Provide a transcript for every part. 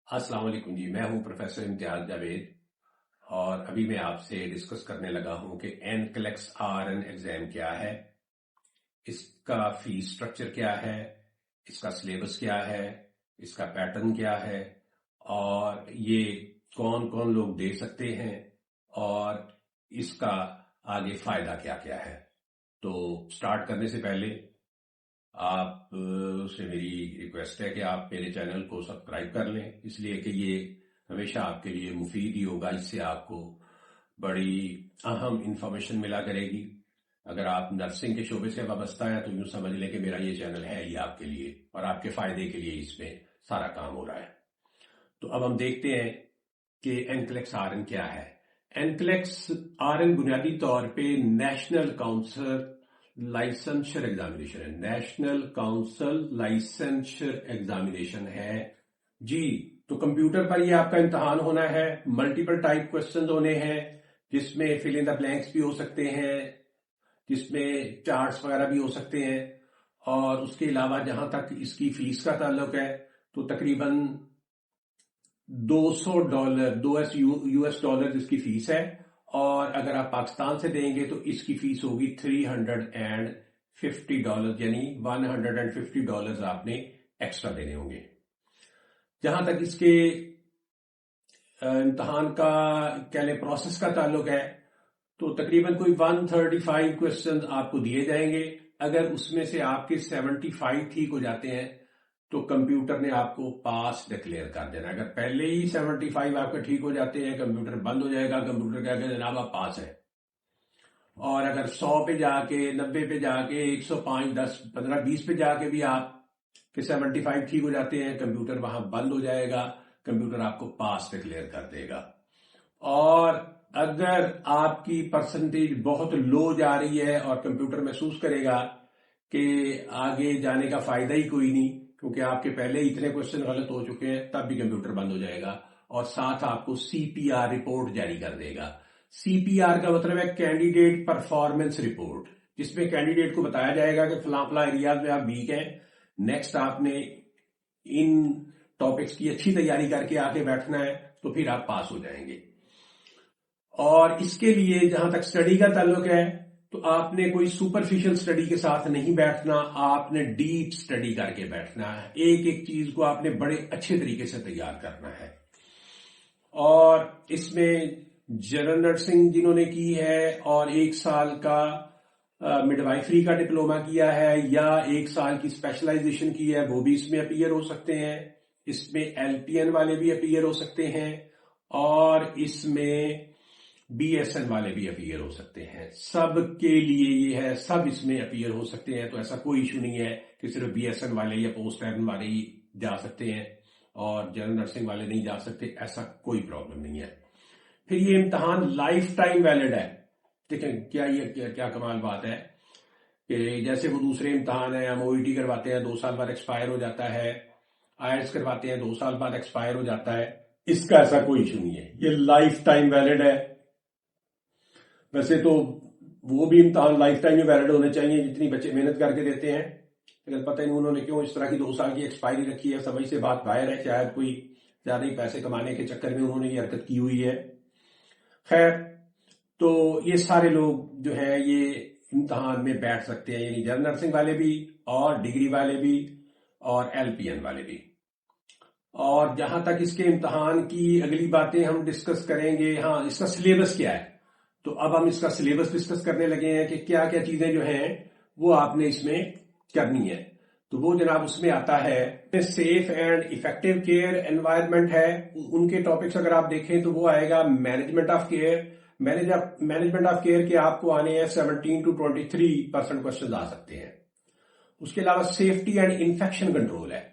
السلام علیکم جی، میں ہوں پروفیسر امتیاز جاوید اور ابھی میں آپ سے ڈسکس کرنے لگا ہوں کہ NCLEX RN ایگزام کیا ہے، اس کا فیس سٹرکچر کیا ہے، اس کا سلیبس کیا ہے، اس کا پیٹرن کیا ہے اور یہ کون کون لوگ دے سکتے ہیں اور اس کا آگے فائدہ کیا کیا ہے۔ تو سٹارٹ کرنے سے پہلے آپ سے میری ریکویسٹ ہے کہ آپ میرے چینل کو سبسکرائب کر لیں، اس لیے کہ یہ ہمیشہ آپ کے لیے مفید ہی ہوگا، اس سے آپ کو بڑی اہم انفارمیشن ملا کرے گی۔ اگر آپ نرسنگ کے شعبے سے وابستہ ہیں تو یوں سمجھ لیں کہ میرا یہ چینل ہے ہی آپ کے لیے اور آپ کے فائدے کے لیے اس میں سارا کام ہو رہا ہے۔ تو اب ہم دیکھتے ہیں کہ NCLEX RN کیا ہے۔ NCLEX RN بنیادی طور پہ نیشنل کاؤنسل لائسنشر ایگزامینیشن ہے، نیشنل کاؤنسل لائسنشر ایگزامینیشن ہے جی۔ تو کمپیوٹر پر یہ آپ کا امتحان ہونا ہے، ملٹیپل ٹائپ کوسچنز ہونے ہیں جس میں فل ان دا بلینکس بھی ہو سکتے ہیں، جس میں چارٹس وغیرہ بھی ہو سکتے ہیں، اور اس کے علاوہ جہاں تک اس کی فیس کا تعلق ہے تو تقریباً $200 US ڈالر اس کی فیس ہے، اور اگر آپ پاکستان سے دیں گے تو اس کی فیس ہوگی $350، یعنی $150 آپ نے ایکسٹرا دینے ہوں گے۔ جہاں تک اس کے امتحان کا پروسیس کا تعلق ہے تو تقریباً کوئی 135 کوسچنز آپ کو دیے جائیں گے۔ اگر اس میں سے آپ کے 75 ٹھیک ہو جاتے ہیں تو کمپیوٹر نے آپ کو پاس ڈکلیئر کر دینا۔ اگر پہلے ہی 75 آپ کے ٹھیک ہو جاتے ہیں، کمپیوٹر بند ہو جائے گا، کمپیوٹر کہے گا جناب آپ پاس ہے۔ اور اگر 100 پہ جا کے، 90 پہ جا کے، 105، 10، 15، 20 پہ جا کے بھی آپ کے 75 ٹھیک ہو جاتے ہیں، کمپیوٹر وہاں بند ہو جائے گا، کمپیوٹر آپ کو پاس ڈکلیئر کر دے گا۔ اور اگر آپ کی پرسنٹیج بہت لو جا رہی ہے اور کمپیوٹر محسوس کرے گا کہ آگے جانے کا فائدہ ہی کوئی نہیں کیونکہ آپ کے پہلے اتنے کوسچن غلط ہو چکے ہیں، تب بھی کمپیوٹر بند ہو جائے گا اور ساتھ آپ کو CPR رپورٹ جاری کر دے گا۔ CPR کا مطلب ہے کینڈیڈیٹ پرفارمنس رپورٹ، جس میں کینڈیڈیٹ کو بتایا جائے گا کہ فلاں فلاں ایریاز میں آپ ویک ہیں، نیکسٹ آپ نے ان ٹاپکس کی اچھی تیاری کر کے آ کے بیٹھنا ہے تو پھر آپ پاس ہو جائیں گے۔ اور اس کے لیے جہاں تک سٹڈی کا تعلق ہے تو آپ نے کوئی سپرفیشل سٹڈی کے ساتھ نہیں بیٹھنا، آپ نے ڈیپ سٹڈی کر کے بیٹھنا ہے، ایک ایک چیز کو آپ نے بڑے اچھے طریقے سے تیار کرنا ہے۔ اور اس میں جنرل نرسنگ جنہوں نے کی ہے اور 1 سال کا مڈ وائفری کا ڈپلوما کیا ہے یا 1 سال کی اسپیشلائزیشن کی ہے وہ بھی اس میں اپیئر ہو سکتے ہیں، اس میں LPN والے بھی اپیئر ہو سکتے ہیں اور اس میں BSN والے بھی اپیئر ہو سکتے ہیں۔ سب کے لیے یہ ہے، سب اس میں اپیئر ہو سکتے ہیں، تو ایسا کوئی ایشو نہیں ہے کہ صرف BSN والے یا پوسٹ ایڈن والے ہی جا سکتے ہیں اور جنرل نرسنگ والے نہیں جا سکتے، ایسا کوئی پرابلم نہیں ہے۔ پھر یہ امتحان لائف ٹائم ویلڈ ہے۔ دیکھیں کیا کمال بات ہے کہ جیسے وہ دوسرے امتحان ہیں، ہم OET کرواتے ہیں 2 سال بعد ایکسپائر ہو جاتا ہے، IELTS کرواتے ہیں 2 سال بعد ایکسپائر ہو جاتا ہے، اس کا ایسا کوئی ایشو نہیں ہے، یہ لائف ٹائم ویلڈ ہے۔ ویسے تو وہ بھی امتحان لائف ٹائم میں ویلڈ ہونے چاہیے جتنی بچے محنت کر کے دیتے ہیں، لیکن پتہ نہیں انہوں نے کیوں اس طرح کی 2 سال کی ایکسپائری رکھی ہے، سمجھ سے بات باہر ہے، شاید کوئی زیادہ ہی پیسے کمانے کے چکر میں انہوں نے یہ حرکت کی ہوئی ہے۔ خیر، تو یہ سارے لوگ جو ہیں یہ امتحان میں بیٹھ سکتے ہیں، یعنی جنرل نرسنگ والے بھی اور ڈگری والے بھی اور LPN والے بھی۔ اور جہاں تک اس کے امتحان کی اگلی باتیں ہم ڈسکس کریں گے، ہاں اس کا سلیبس کیا ہے، تو اب ہم اس کا سلیبس ڈسکس کرنے لگے ہیں کہ کیا کیا چیزیں جو ہیں وہ آپ نے اس میں کرنی ہے۔ تو وہ جناب اس میں آتا ہے safe and effective care environment ہے، ان کے ٹاپکس اگر آپ دیکھیں تو وہ آئے گا management of care. Management of care کے آپ کو آنے ہیں 17 to 23% کوسچنز آ سکتے ہیں۔ اس کے علاوہ سیفٹی اینڈ انفیکشن کنٹرول ہے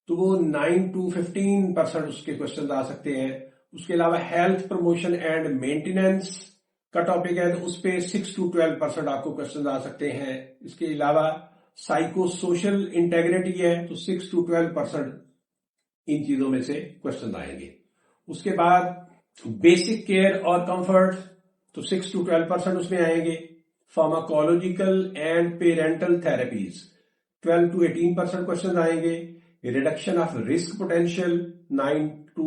تو وہ 9 to 15% اس کے کوسچنز آ سکتے ہیں۔ اس کے علاوہ ہیلتھ پروموشن اینڈ مینٹیننس کا ٹاپک ہے تو اس پہ 6 to 12% آپ کو کوسچنز آ سکتے ہیں۔ اس کے علاوہ سائیکو سوشل انٹیگریٹی ہے تو 6 to 12% ان چیزوں میں سے کوسچنز آئیں گے۔ اس کے بعد بیسک کیئر اور کمفرٹ تو 6 to 12% اس میں آئیں گے۔ Pharmacological and parental therapies 12 to 18% questions آئیں گے۔ Reduction of risk potential 9 to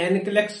NCLEX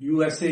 USA